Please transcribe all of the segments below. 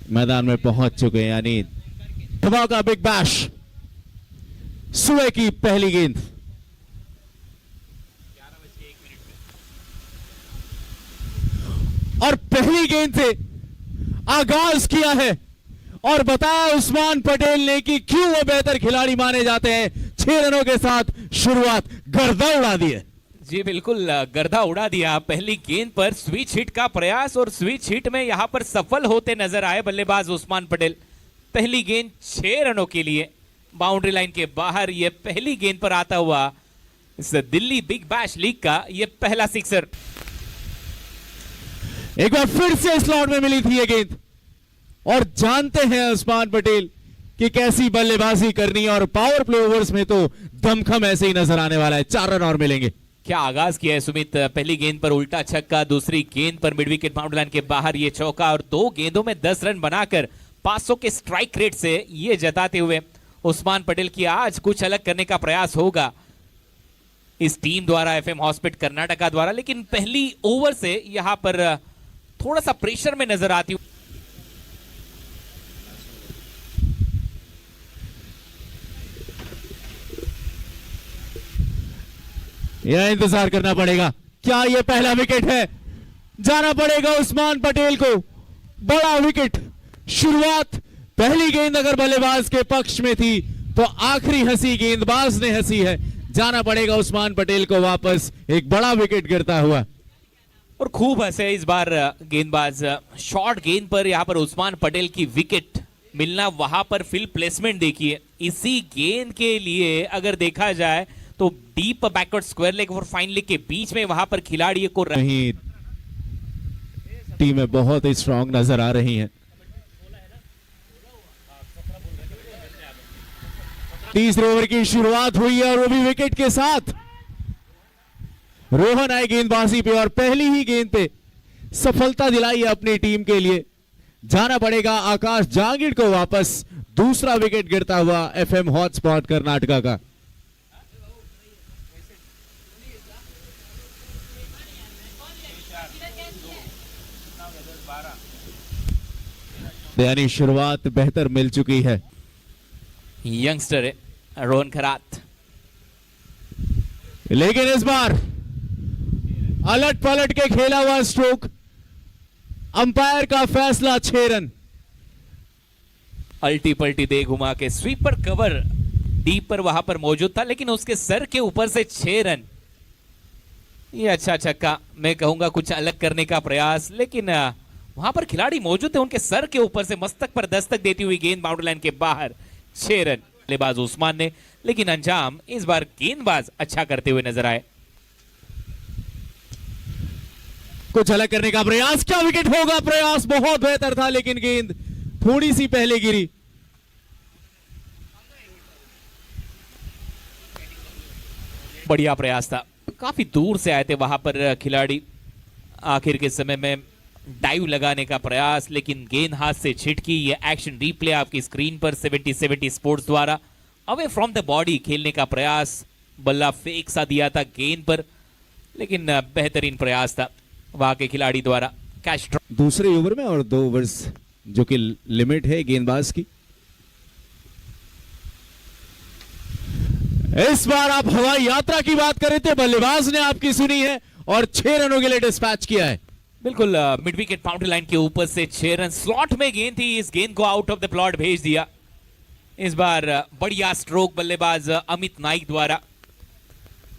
मैदान में पहुंच चुके हैं, यानी हवा का बिग बैश। सुबह की पहली गेंद और पहली गेंद से आगाज किया है और बताया उस्मान पटेल ने कि क्यों वो बेहतर खिलाड़ी माने जाते हैं। 6 रनों के साथ शुरुआत गर्दा उड़ा दी है। जी बिल्कुल, गर्दा उड़ा दिया। पहली गेंद पर स्विच हिट का प्रयास और स्विच हिट में यहां पर सफल होते नजर आए बल्लेबाज उस्मान पटेल। पहली गेंद 6 रनों के लिए बाउंड्री लाइन के बाहर। यह पहली गेंद पर आता हुआ इस दिल्ली बिग बैश लीग का यह पहला सिक्सर। एक बार फिर से स्लॉट में मिली थी ये गेंद और जानते हैं उस्मान पटेल कि कैसी बल्लेबाजी करनी है और पावर प्ले ओवर्स में तो दमखम ऐसे ही नजर आने वाला है। 4 रन और मिलेंगे। क्या आगाज किया है सुमित। पहली गेंद पर उल्टा छक्का, दूसरी गेंद पर मिड विकेट बाउंड्री लाइन के बाहर ये चौका और 2 गेंदों में 10 रन बनाकर 500 के स्ट्राइक रेट से ये जताते हुए उस्मान पटेल की आज कुछ अलग करने का प्रयास होगा इस टीम द्वारा, एफएम हॉस्पिटल कर्नाटका द्वारा। लेकिन पहली ओवर से यहां पर थोड़ा सा प्रेशर में नजर आती हूं। यह इंतजार करना पड़ेगा, क्या यह पहला विकेट है? जाना पड़ेगा उस्मान पटेल को। बड़ा विकेट। शुरुआत पहली गेंद अगर बल्लेबाज के पक्ष में थी तो आखिरी हंसी गेंदबाज ने हंसी है। जाना पड़ेगा उस्मान पटेल को वापस। एक बड़ा विकेट गिरता हुआ और खूब हंसे इस बार गेंदबाज। शॉर्ट गेंद पर यहां पर उस्मान पटेल की विकेट मिलना, वहां पर फील्ड प्लेसमेंट देखिए। इसी गेंद के लिए अगर देखा जाए तो डीप बैकवर्ड स्क्वायर लेग और फाइन लेग के बीच में वहां पर खिलाड़ी को नहीं, टीमें बहुत ही स्ट्रांग नजर आ रही हैं। तीसरे ओवर की शुरुआत हुई है और वो भी विकेट के साथ। रोहन आए गेंदबाजी पे और पहली ही गेंद पे सफलता दिलाई है अपनी टीम के लिए। जाना पड़ेगा आकाश जहांगीर को वापस। दूसरा विकेट गिरता हुआ एफएम हॉटस्पॉट कर्नाटका का। यानी शुरुआत बेहतर मिल चुकी है। यंगस्टर है रोहन खरात, लेकिन इस बार अलट पलट के खेला हुआ स्ट्रोक। अंपायर का फैसला 6 रन। अल्टी पल्टी दे घुमा के स्वीपर कवर डीप पर वहां पर मौजूद था, लेकिन उसके सर के ऊपर से 6 रन। ये अच्छा छक्का, मैं कहूंगा कुछ अलग करने का प्रयास, लेकिन वहां पर खिलाड़ी मौजूद थे, उनके सर के ऊपर से मस्तक पर दस्तक देती हुई गेंद बाउंड्री लाइन के बाहर। 6 रन बल्लेबाज उस्मान ने, लेकिन अंजाम इस बार गेंदबाज अच्छा करते हुए नजर आए। कुछ अलग करने का प्रयास, क्या विकेट होगा? प्रयास बहुत बेहतर था लेकिन गेंद थोड़ी सी पहले गिरी। बढ़िया प्रयास था, काफी दूर से आए थे वहां पर खिलाड़ी। आखिर के समय में डाइव लगाने का प्रयास, लेकिन गेंद हाथ से छिटकी। ये एक्शन रिप्ले आपकी स्क्रीन पर 70-70 स्पोर्ट्स द्वारा। अवे फ्रॉम द बॉडी खेलने का प्रयास, बल्ला फेक सा दिया था गेंद पर, लेकिन बेहतरीन प्रयास था वहां के खिलाड़ी द्वारा। कैच दूसरे ओवर में और 2 ओवर्स जो कि लिमिट है गेंदबाज की। इस बार आप हवाई यात्रा की बात कर रहे थे, बल्लेबाज ने आपकी सुनी है और 6 रनों के लिए डिस्पैच किया है। बिल्कुल, मिड विकेट बाउंड्री लाइन के ऊपर से 6 रन। स्लॉट में गेंद थी, इस गेंद को आउट ऑफ द प्लॉट भेज दिया। इस बार बढ़िया स्ट्रोक बल्लेबाज अमित नाइक द्वारा।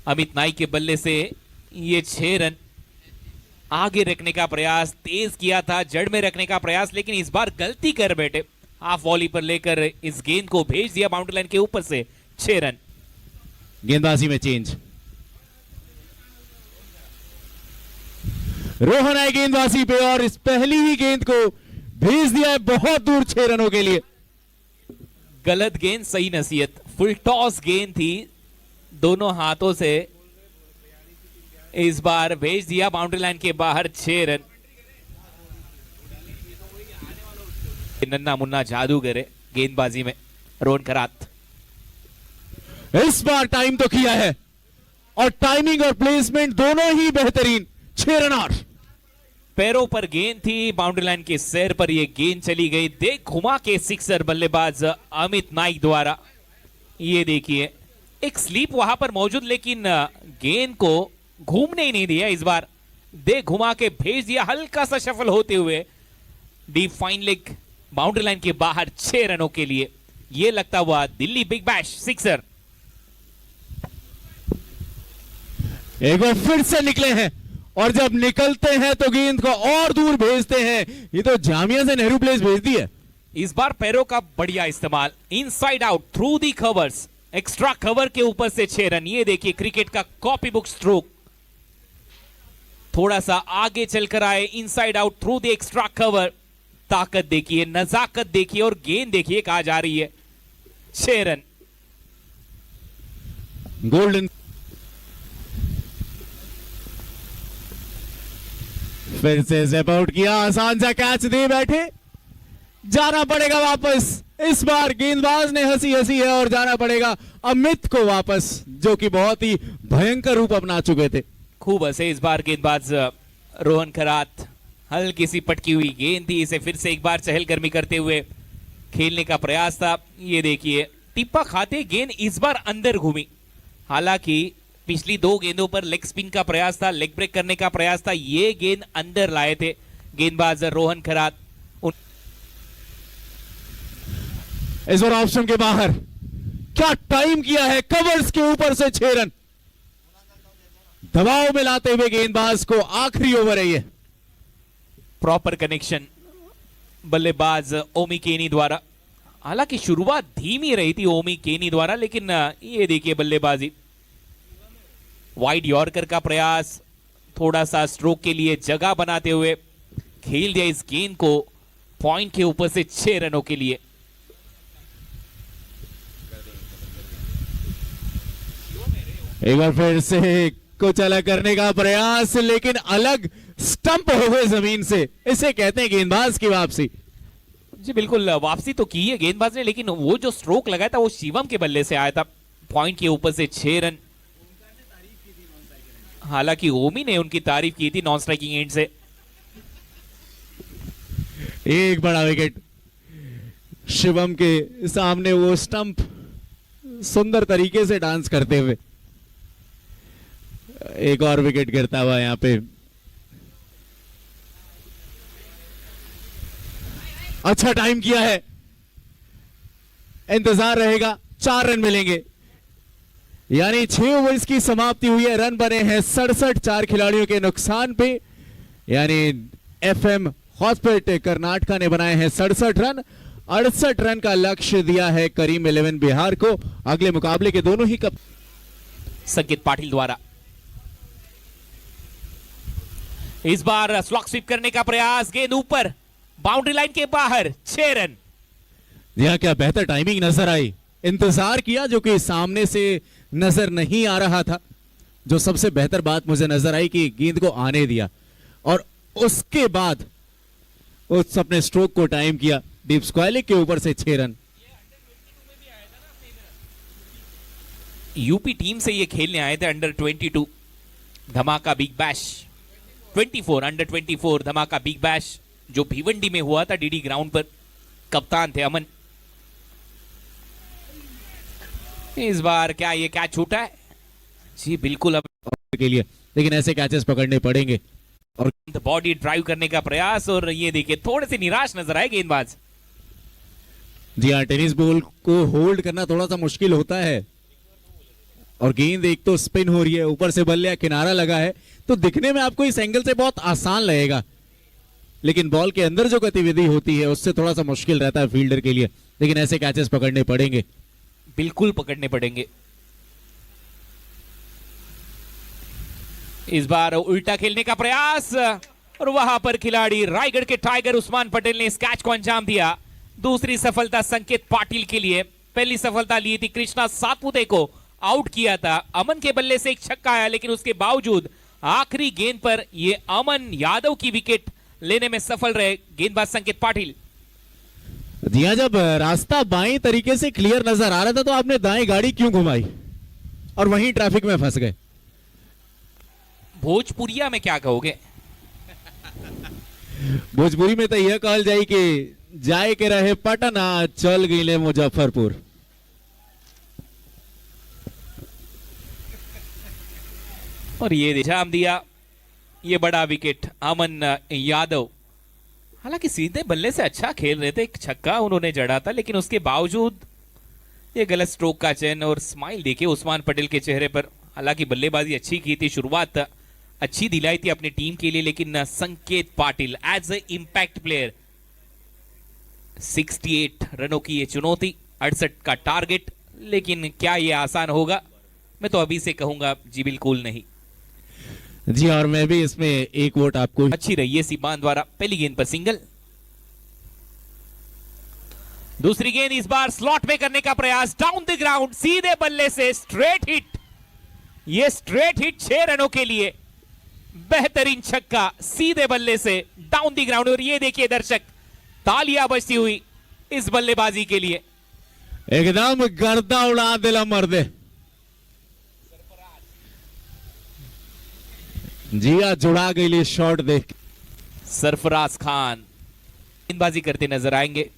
अमित नाइक के बल्ले से ये 6 रन। आगे रखने का प्रयास तेज किया था, जड़ में रखने का प्रयास, लेकिन इस बार गलती कर बैठे। हाफ वॉली पर लेकर इस गेंद को भेज दिया बाउंड्री लाइन के ऊपर से। 6 रन। गेंदबाजी में चेंज। रोहन आए गेंदबाजी पे और इस पहली ही गेंद को भेज दिया है बहुत दूर 6 रनों के लिए। गलत गेंद सही नसीहत। फुल टॉस गेंद थी, दोनों हाथों से इस बार भेज दिया बाउंड्री लाइन के बाहर। 6 रन। नन्ना मुन्ना जादूगर है गेंदबाजी में रोहन खरात। इस बार टाइम तो किया है और टाइमिंग और प्लेसमेंट दोनों ही बेहतरीन। 6 रन और पैरों पर गेंद थी, बाउंड्री लाइन के सैर पर यह गेंद चली गई। देख घुमा के सिक्सर बल्लेबाज अमित नाइक द्वारा। ये देखिए एक स्लीप वहां पर मौजूद, लेकिन गेंद को घूमने ही नहीं दिया। इस बार देख घुमा के भेज दिया, हल्का सा शफल होते हुए deep fine leg boundary line के बाहर 6 रनों के लिए। यह लगता हुआ दिल्ली बिग बैश सिक्सर। एक बार फिर से निकले हैं और जब निकलते हैं तो गेंद को और दूर भेजते हैं। ये तो जामिया से नेहरू प्लेस भेज दी है। इस बार पैरों का बढ़िया इस्तेमाल, inside out through the covers, extra cover के ऊपर से 6 रन। ये देखिए क्रिकेट का कॉपी बुक स्ट्रोक। थोड़ा सा आगे चलकर आए, inside out through the extra cover. ताकत देखिए, नजाकत देखिए और गेंद देखिए कहां जा रही है। 6 रन। गोल्डन फिर से स्टेप आउट किया, आसान सा कैच दे बैठे। जाना पड़ेगा वापस। इस बार गेंदबाज ने हंसी हंसी है और जाना पड़ेगा अमित को वापस, जो कि बहुत ही भयंकर रूप अपना चुके थे। खूब हंसे इस बार गेंदबाज रोहन खरात। हल्की सी पटकी हुई गेंद थी, इसे फिर से एक बार चहलकदमी करते हुए खेलने का प्रयास था। ये देखिए टिप्पा खाते गेंद इस बार अंदर घूमी। हालांकि पिछली 2 गेंदों पर लेग स्पिन का प्रयास था, लेग ब्रेक करने का प्रयास था। ये गेंद अंदर लाए थे गेंदबाज रोहन खरात। इस बार ऑप्शन के बाहर क्या टाइम किया है, कवर्स के ऊपर से 6 रन। दबाव में लाते हुए गेंदबाज को आखिरी ओवर है ये। प्रॉपर कनेक्शन बल्लेबाज ओमी केनी द्वारा। हालांकि शुरुआत धीमी रही थी ओमी केनी द्वारा, लेकिन ये देखिए बल्लेबाजी। वाइड यॉर्कर का प्रयास, थोड़ा सा स्ट्रोक के लिए जगह बनाते हुए खेल दिया इस गेंद को पॉइंट के ऊपर से 6 रनों के लिए। एक बार फिर से कुछ अलग करने का प्रयास, लेकिन अलग स्टंप हो गए जमीन से। इसे कहते हैं गेंदबाज की वापसी। जी बिल्कुल, वापसी तो की है गेंदबाज ने, लेकिन वो जो स्ट्रोक लगाया था वो शिवम के बल्ले से आया था। पॉइंट के ऊपर से 6 रन। हालांकि ओमी ने उनकी तारीफ की थी नॉन स्ट्राइकिंग एंड से। एक बड़ा विकेट शिवम के सामने, वो स्टंप सुंदर तरीके से डांस करते हुए। एक और विकेट गिरता हुआ यहां पे। अच्छा टाइम किया है, इंतजार रहेगा। 4 रन मिलेंगे, यानी 6 ओवर्स की समाप्ति हुई है। रन बने हैं 67 4 खिलाड़ियों के नुकसान पे। यानी एफएम हॉस्पिटल कर्नाटका ने बनाए हैं 67 रन। 68 रन का लक्ष्य दिया है करीम 11 बिहार को। अगले मुकाबले के दोनों ही कप संकेत पाटिल द्वारा। इस बार स्लॉक स्वीप करने का प्रयास, गेंद ऊपर बाउंड्री लाइन के बाहर 6 रन। यह क्या बेहतर टाइमिंग नजर आई। इंतजार किया जो कि सामने से नजर नहीं आ रहा था। जो सबसे बेहतर बात मुझे नजर आई कि गेंद को आने दिया और उसके बाद उस अपने स्ट्रोक को टाइम किया। डीप स्क्वायर के ऊपर से 6 रन। यूपी टीम से ये खेलने आए थे अंडर 22 धमाका बिग बैश 24 अंडर 24 धमाका बिग बैश, जो भिवंडी में हुआ था डीडी ग्राउंड पर। कप्तान थे अमन। इस बार क्या ये कैच छूटा है? जी बिल्कुल अब के लिए, लेकिन ऐसे कैचेस पकड़ने पड़ेंगे। और बॉडी ड्राइव करने का प्रयास, और ये देखिए थोड़े से निराश नजर आए गेंदबाज। जी हाँ, टेनिस बॉल को होल्ड करना थोड़ा सा मुश्किल होता है। और गेंद एक तो स्पिन हो रही है, ऊपर से बल्ले किनारा लगा है, तो दिखने में आपको इस एंगल से बहुत आसान लगेगा, लेकिन बॉल के अंदर जो गतिविधि होती है उससे थोड़ा सा मुश्किल रहता है फील्डर के लिए। लेकिन ऐसे कैचेस पकड़ने पड़ेंगे, बिल्कुल पकड़ने पड़ेंगे। इस बार उल्टा खेलने का प्रयास, और वहां पर खिलाड़ी रायगढ़ के टाइगर उस्मान पटेल ने इस कैच को अंजाम दिया। दूसरी सफलता संकेत पाटिल के लिए। पहली सफलता ली थी कृष्णा सातपुते को आउट किया था। अमन के बल्ले से एक छक्का आया, लेकिन उसके बावजूद आखिरी गेंद पर ये अमन यादव की विकेट लेने में सफल रहे गेंदबाज संकेत पाटिल। जी हाँ, जब रास्ता बाएं तरीके से क्लियर नजर आ रहा था तो आपने दाएं गाड़ी क्यों घुमाई और वहीं ट्रैफिक में फंस गए? भोजपुरिया में क्या कहोगे? भोजपुरी में तो यह कहल जाए कि जाए के रहे पटना चल गईले मुजफ्फरपुर। और ये निजाम दिया, ये बड़ा विकेट अमन यादव। हालांकि सीधे बल्ले से अच्छा खेल रहे थे, एक छक्का उन्होंने जड़ा था, लेकिन उसके बावजूद ये गलत स्ट्रोक का चयन। और स्माइल देखिए उस्मान पटेल के चेहरे पर। हालांकि बल्लेबाजी अच्छी की थी, शुरुआत अच्छी दिलाई थी अपनी टीम के लिए, लेकिन Sanket Patil as a impact player 68 रनों की ये चुनौती, 68 का टारगेट, लेकिन क्या ये आसान होगा? मैं तो अभी से कहूंगा जी बिल्कुल नहीं। जी और मैं भी इसमें एक वोट आपको। अच्छी रही है सीबान द्वारा, पहली गेंद पर सिंगल। दूसरी गेंद इस बार स्लॉट में करने का प्रयास, डाउन द ग्राउंड, सीधे बल्ले से स्ट्रेट हिट। ये स्ट्रेट हिट 6 रनों के लिए, बेहतरीन छक्का सीधे बल्ले से डाउन द ग्राउंड। और ये देखिए दर्शक, तालियां बजती हुई इस बल्लेबाजी के लिए। एकदम गर्दा उड़ा दिला मर्दे। जिया जुड़ा गई शॉट देख। सरफराज खान गेंदबाजी करते नजर आएंगे।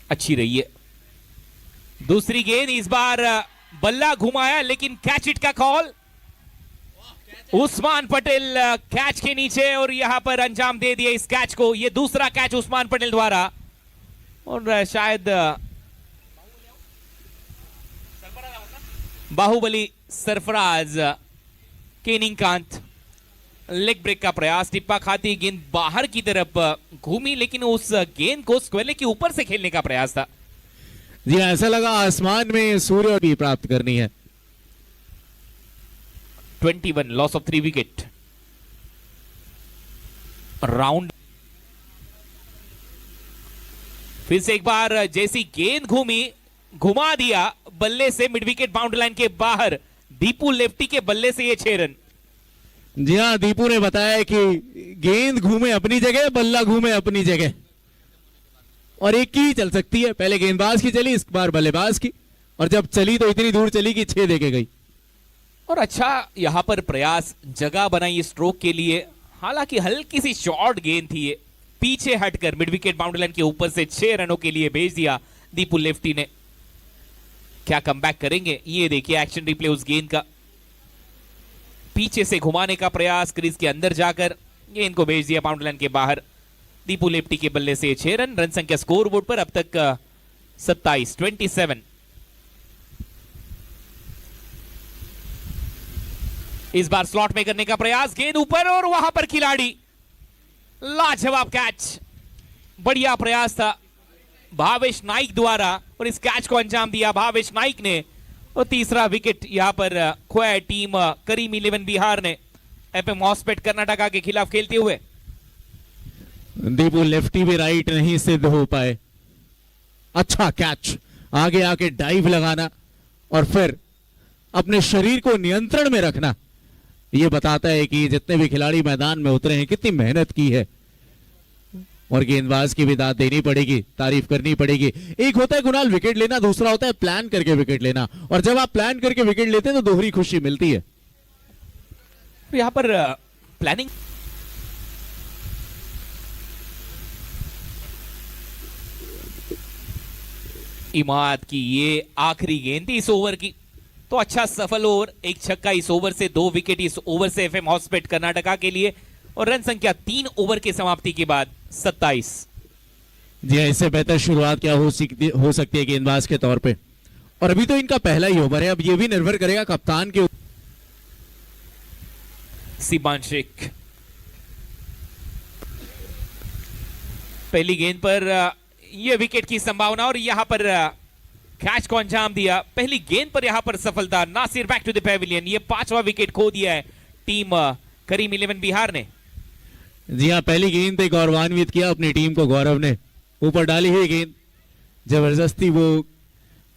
अच्छी रही है दूसरी गेंद, इस बार बल्ला घुमाया लेकिन कैच इट का कॉल। उस्मान पटेल कैच के नीचे और यहां पर अंजाम दे दिया इस कैच को। यह दूसरा कैच उस्मान पटेल द्वारा, और शायद बाहुबली सरफराज केनिंगकांत। लेग ब्रेक का प्रयास, टिप्पा खाती गेंद बाहर की तरफ घूमी, लेकिन उस गेंद को स्क्वेयर के ऊपर से खेलने का प्रयास था। जी ऐसा लगा आसमान में सूर्य भी प्राप्त करनी है। 21 लॉस ऑफ 3 विकेट। राउंड फिर से एक बार जैसी गेंद घूमी, घुमा दिया बल्ले से मिड विकेट बाउंड्री लाइन के बाहर। दीपू लेफ्टी के बल्ले से ये 6 रन। जी हाँ, दीपू ने बताया कि गेंद घूमे अपनी जगह, बल्ला घूमे अपनी जगह, और एक की चल सकती है। पहले गेंदबाज की चली, इस बार बल्लेबाज की, और जब चली तो इतनी दूर चली कि 6 देके गई। और अच्छा यहां पर प्रयास, जगह बनाई स्ट्रोक के लिए। हालांकि हल्की सी शॉर्ट गेंद थी ये, पीछे हटकर मिड विकेट बाउंड्री लाइन के ऊपर से 6 रनों के लिए भेज दिया दीपू लेफ्टी ने। क्या कमबैक करेंगे? ये देखिए एक्शन रिप्ले उस गेंद का, पीछे से घुमाने का प्रयास, क्रीज के अंदर जाकर गेंद को भेज दिया बाउंड्री लाइन के बाहर। दीपू लेफ्टी के बल्ले से 6 रन। रन संख्या स्कोर बोर्ड पर अब तक 27। इस बार स्लॉट में करने का प्रयास, गेंद ऊपर और वहां पर खिलाड़ी, लाजवाब कैच। बढ़िया प्रयास था भावेश नाइक द्वारा और इस कैच को अंजाम दिया भावेश नाइक ने। और तीसरा विकेट यहां पर खोया टीम करीम 11 बिहार ने एफएम हॉस्पेट कर्नाटका के खिलाफ खेलते हुए। दीपू लेफ्टी भी राइट नहीं सिद्ध हो पाए। अच्छा कैच, आगे आके डाइव लगाना और फिर अपने शरीर को नियंत्रण में रखना, यह बताता है कि जितने भी खिलाड़ी मैदान में उतरे हैं कितनी मेहनत की है। और गेंदबाज की भी दाद देनी पड़ेगी, तारीफ करनी पड़ेगी। एक होता है कुणाल विकेट लेना, दूसरा होता है प्लान करके विकेट लेना, और जब आप प्लान करके विकेट लेते हैं तो दोहरी खुशी मिलती है। यहां पर प्लानिंग, इमाद की ये आखिरी गेंद थी इस ओवर की, तो अच्छा सफल ओवर, एक छक्का इस ओवर से, 2 विकेट इस ओवर से एफएम हॉस्पेट कर्नाटका के लिए। और रन संख्या 3 ओवर की समाप्ति के बाद 27। जी इससे बेहतर शुरुआत क्या हो सकती है गेंदबाज के तौर पे। और अभी तो इनका पहला ही ओवर है, अब ये भी निर्भर करेगा कप्तान के। सिबान शेख पहली गेंद पर यह विकेट की संभावना, और यहां पर कैच को अंजाम दिया। पहली गेंद पर यहां पर सफलता। Nasir back to the pavilion, ये 5वां विकेट खो दिया है टीम करीम 11 बिहार ने। जी हाँ, पहली गेंद पे गौरवान्वित किया अपनी टीम को गौरव ने। ऊपर डाली हुई गेंद, जबरदस्ती वो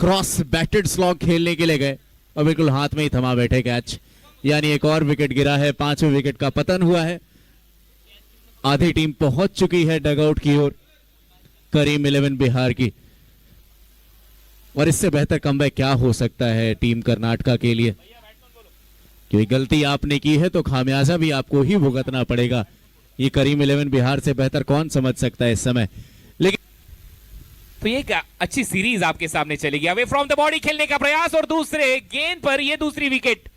क्रॉस बैटेड स्लॉग खेलने के लिए गए और बिल्कुल हाथ में ही थमा बैठे कैच। यानी एक और विकेट गिरा है, 5वें विकेट का पतन हुआ है। आधी टीम पहुंच चुकी है डगआउट की ओर करीम 11 बिहार की। और इससे बेहतर कमबैक क्या हो सकता है टीम कर्नाटका के लिए। क्योंकि गलती आपने की है तो खामियाजा भी आपको ही भुगतना पड़ेगा। ये करीम 11 बिहार से बेहतर कौन समझ सकता है इस समय। लेकिन तो ये एक अच्छी सीरीज आपके सामने चलेगी। अवे फ्रॉम द बॉडी खेलने का प्रयास और दूसरे गेंद पर ये दूसरी विकेट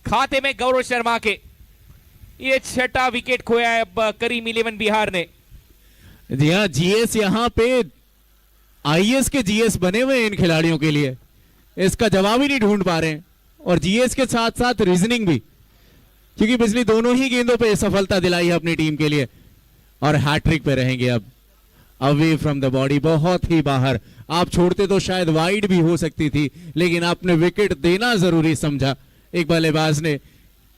खाते में गौरव शर्मा के। ये छठा विकेट खोया है अब करीम 11 बिहार ने। जी हाँ, जीएस यहाँ पे आईएएस के जीएस बने हुए हैं इन खिलाड़ियों के लिए, इसका जवाब ही नहीं ढूंढ पा रहे हैं। और जीएस के साथ साथ रीजनिंग भी, क्योंकि पिछली दोनों ही गेंदों पे सफलता दिलाई है अपनी टीम के लिए। और हैट्रिक पे रहेंगे अब। अवे फ्रॉम द बॉडी, बहुत ही बाहर। आप छोड़ते तो शायद वाइड भी हो सकती थी, लेकिन आपने विकेट देना जरूरी समझा। एक बल्लेबाज ने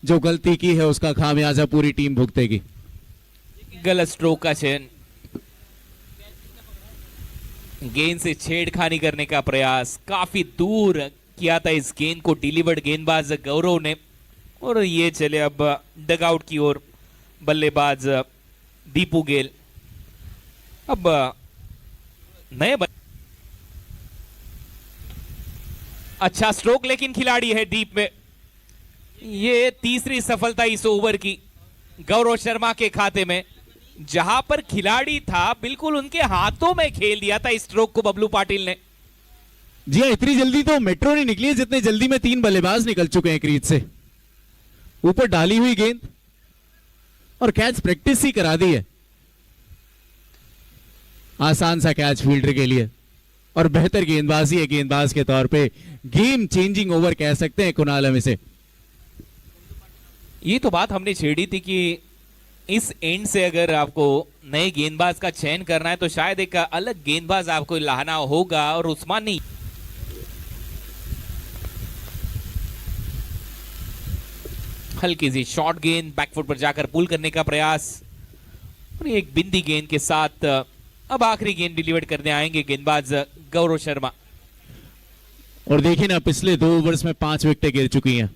जो गलती की है उसका खामियाजा पूरी टीम भुगतेगी। गलत स्ट्रोक का चयन, गेंद से छेड़खानी करने का प्रयास, काफी दूर किया था इस गेंद को डिलीवर्ड गेंदबाज गौरव ने। और ये चले अब डगआउट की ओर बल्लेबाज दीपू गेल। अब नए अच्छा स्ट्रोक लेकिन खिलाड़ी है डीप में। ये तीसरी सफलता इस ओवर की गौरव शर्मा के खाते में, जहां पर खिलाड़ी था बिल्कुल उनके हाथों में खेल दिया था इस स्ट्रोक को बबलू पाटिल ने। जी हाँ, इतनी जल्दी तो मेट्रो नहीं निकली है जितने जल्दी में 3 बल्लेबाज निकल चुके हैं क्रीज से। ऊपर डाली हुई गेंद और कैच प्रैक्टिस ही करा दी है। आसान सा कैच फील्डर के लिए और बेहतर गेंदबाजी है गेंदबाज के तौर पे। गेम चेंजिंग ओवर कह सकते हैं कुणाल हम इसे। ये तो बात हमने छेड़ी थी कि इस एंड से अगर आपको नए गेंदबाज का चयन करना है तो शायद एक अलग गेंदबाज आपको लाना होगा, और उस्मान नहीं। हल्की सी शॉर्ट गेंद बैकफुट पर जाकर पुल करने का प्रयास, और एक बिंदी गेंद के साथ अब आखिरी गेंद डिलीवर करने आएंगे गेंदबाज गौरव शर्मा। और देखिए ना, पिछले 2 ओवर्स में 5 विकेटें गिर चुकी हैं,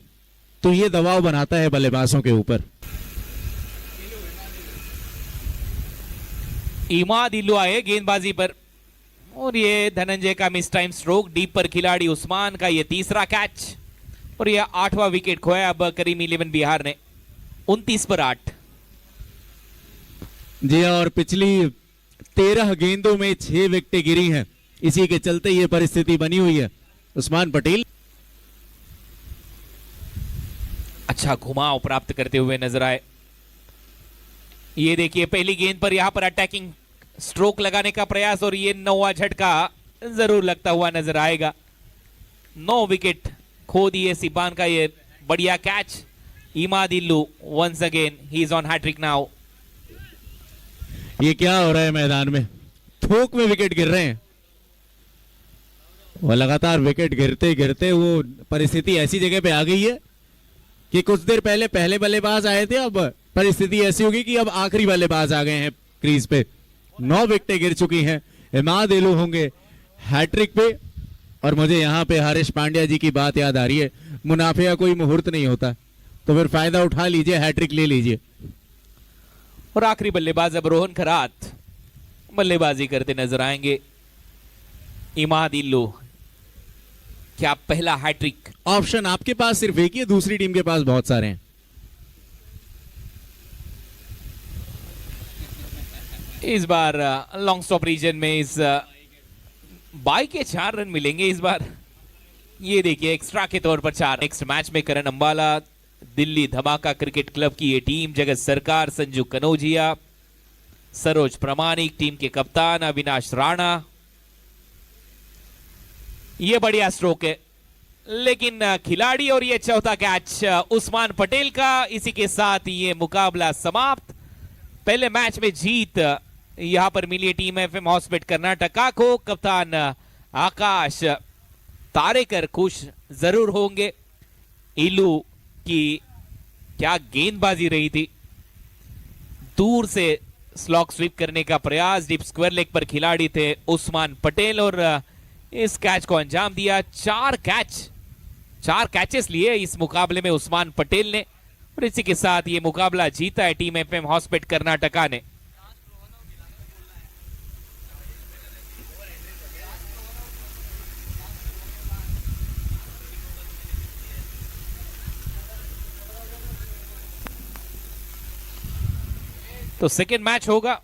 तो ये दबाव बनाता है बल्लेबाजों के ऊपर। इमाद इल्लू आए गेंदबाजी पर, और ये धनंजय का मिस टाइम स्ट्रोक। डीप पर खिलाड़ी उस्मान का ये तीसरा कैच, और यह 8वां विकेट खोया अब करीम 11 बिहार ने। 29 पर 8। जी हाँ, और पिछली 13 गेंदों में 6 विकेटें गिरी हैं। इसी के चलते ये परिस्थिति बनी हुई है। उस्मान पटेल अच्छा घुमाव प्राप्त करते हुए नजर आए। ये देखिए पहली गेंद पर यहां पर अटैकिंग स्ट्रोक लगाने का प्रयास, और ये 9वां झटका जरूर लगता हुआ नजर आएगा। 9 विकेट खो दिए सिबान का ये बढ़िया कैच। इमाद इल्लू once again he is on hattrick now. ये क्या हो रहा है मैदान में? थोक में विकेट गिर रहे हैं। वो लगातार विकेट गिरते गिरते वो परिस्थिति ऐसी जगह पे आ गई है कि कुछ देर पहले पहले बल्लेबाज आए थे, अब परिस्थिति ऐसी होगी कि अब आखिरी बल्लेबाज आ गए हैं क्रीज पे। 9 विकेटें गिर चुकी हैं। इमाद इल्लू होंगे हैट्रिक पे। और मुझे यहाँ पे हरीश पांड्या जी की बात याद आ रही है, मुनाफे का कोई मुहूर्त नहीं होता, तो फिर फायदा उठा लीजिए, हैट्रिक ले लीजिए। और आखिरी बल्लेबाज अब रोहन खरात बल्लेबाजी करते नजर आएंगे। इमाद इल्लू, क्या पहला हैट्रिक? ऑप्शन आपके पास सिर्फ एक ही है, दूसरी टीम के पास बहुत सारे हैं। इस बार लॉन्ग स्टॉप रीजन में इस बाई के 4 रन मिलेंगे इस बार। ये देखिए एक्स्ट्रा के तौर पर 4। नेक्स्ट मैच में करण अंबाला, दिल्ली धमाका क्रिकेट क्लब की ये टीम, जगत सरकार, संजू कनौजिया, सरोज प्रमाणिक, टीम के कप्तान अविनाश राणा। ये बढ़िया स्ट्रोक है, लेकिन खिलाड़ी और ये चौथा कैच उस्मान पटेल का। इसी के साथ ये मुकाबला समाप्त। पहले मैच में जीत यहां पर मिली टीम एफएम हॉस्पिट कर्नाटका को। कप्तान आकाश तारेकर खुश जरूर होंगे। इल्लू की क्या गेंदबाजी रही थी, दूर से स्लॉग स्वीप करने का प्रयास। डीप स्क्वायर लेग पर खिलाड़ी थे उस्मान पटेल, और इस कैच को अंजाम दिया। 4 कैचेस लिए इस मुकाबले में उस्मान पटेल ने, और इसी के साथ ये मुकाबला जीता है टीम एफएम हॉस्पिट कर्नाटका ने। तो सेकेंड मैच होगा